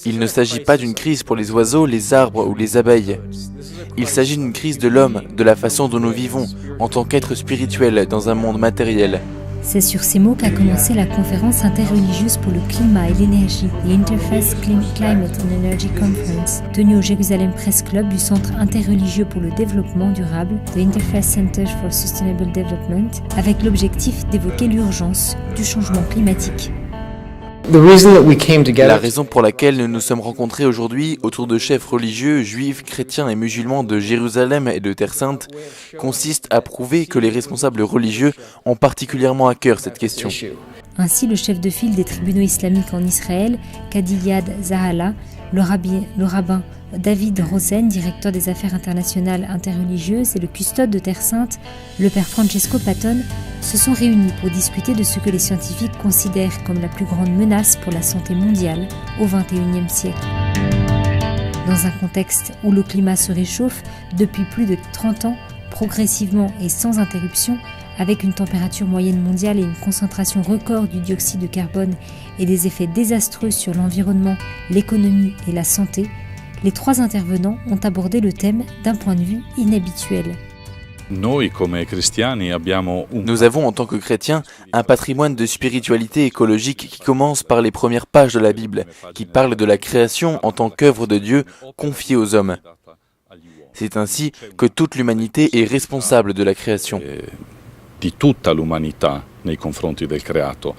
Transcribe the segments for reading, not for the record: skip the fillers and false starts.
Il ne s'agit pas d'une crise pour les oiseaux, les arbres ou les abeilles. Il s'agit d'une crise de l'homme, de la façon dont nous vivons, en tant qu'être spirituel dans un monde matériel. C'est sur ces mots qu'a commencé la conférence interreligieuse pour le climat et l'énergie, The Interfaith Climate and Energy Conference, tenue au Jérusalem Press Club du Centre interreligieux pour le développement durable, The Interfaith Center for Sustainable Development, avec l'objectif d'évoquer l'urgence du changement climatique. La raison pour laquelle nous nous sommes rencontrés aujourd'hui autour de chefs religieux, juifs, chrétiens et musulmans de Jérusalem et de Terre Sainte consiste à prouver que les responsables religieux ont particulièrement à cœur cette question. Ainsi, le chef de file des tribunaux islamiques en Israël, Qadi Iyad Zahala, le rabbin David Rosen, directeur des affaires internationales interreligieuses, et le custode de Terre Sainte, le père Francesco Patton, se sont réunis pour discuter de ce que les scientifiques considèrent comme la plus grande menace pour la santé mondiale au XXIe siècle. Dans un contexte où le climat se réchauffe depuis plus de 30 ans, progressivement et sans interruption, avec une température moyenne mondiale et une concentration record du dioxyde de carbone et des effets désastreux sur l'environnement, l'économie et la santé, les trois intervenants ont abordé le thème d'un point de vue inhabituel. Nous avons en tant que chrétiens un patrimoine de spiritualité écologique qui commence par les premières pages de la Bible, qui parle de la création en tant qu'œuvre de Dieu confiée aux hommes. C'est ainsi que toute l'humanité est responsable de la création. Di tutta l'umanità nei confronti del creato.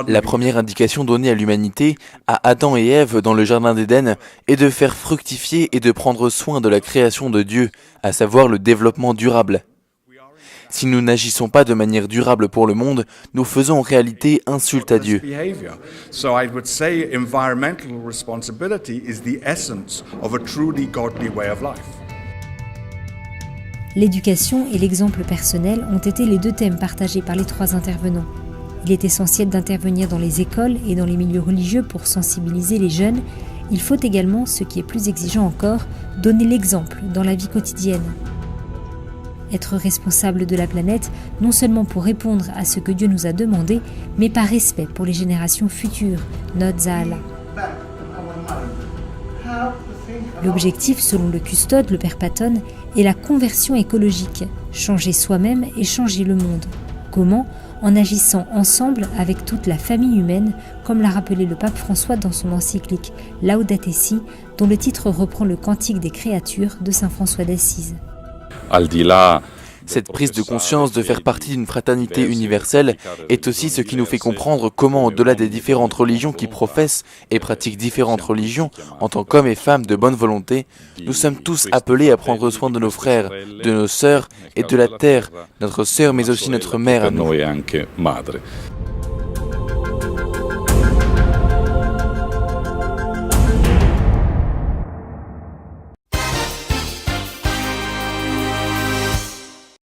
La première indication donnée à l'humanité, à Adam et Ève dans le jardin d'Éden, est de faire fructifier et de prendre soin de la création de Dieu, à savoir le développement durable. Si nous n'agissons pas de manière durable pour le monde, nous faisons en réalité insulte à Dieu. So I would say environmental responsibility is the essence of a truly godly way of life. L'éducation et l'exemple personnel ont été les deux thèmes partagés par les trois intervenants. Il est essentiel d'intervenir dans les écoles et dans les milieux religieux pour sensibiliser les jeunes. Il faut également, ce qui est plus exigeant encore, donner l'exemple dans la vie quotidienne. Être responsable de la planète, non seulement pour répondre à ce que Dieu nous a demandé, mais par respect pour les générations futures, note Zahala. L'objectif, selon le custode, le père Patton, est la conversion écologique, changer soi-même et changer le monde. Comment ? En agissant ensemble avec toute la famille humaine, comme l'a rappelé le pape François dans son encyclique Laudato Si, dont le titre reprend le Cantique des créatures de saint François d'Assise. Cette prise de conscience de faire partie d'une fraternité universelle est aussi ce qui nous fait comprendre comment, au-delà des différentes religions qui professent et pratiquent différentes religions, en tant qu'hommes et femmes de bonne volonté, nous sommes tous appelés à prendre soin de nos frères, de nos sœurs et de la terre, notre sœur mais aussi notre mère à nous.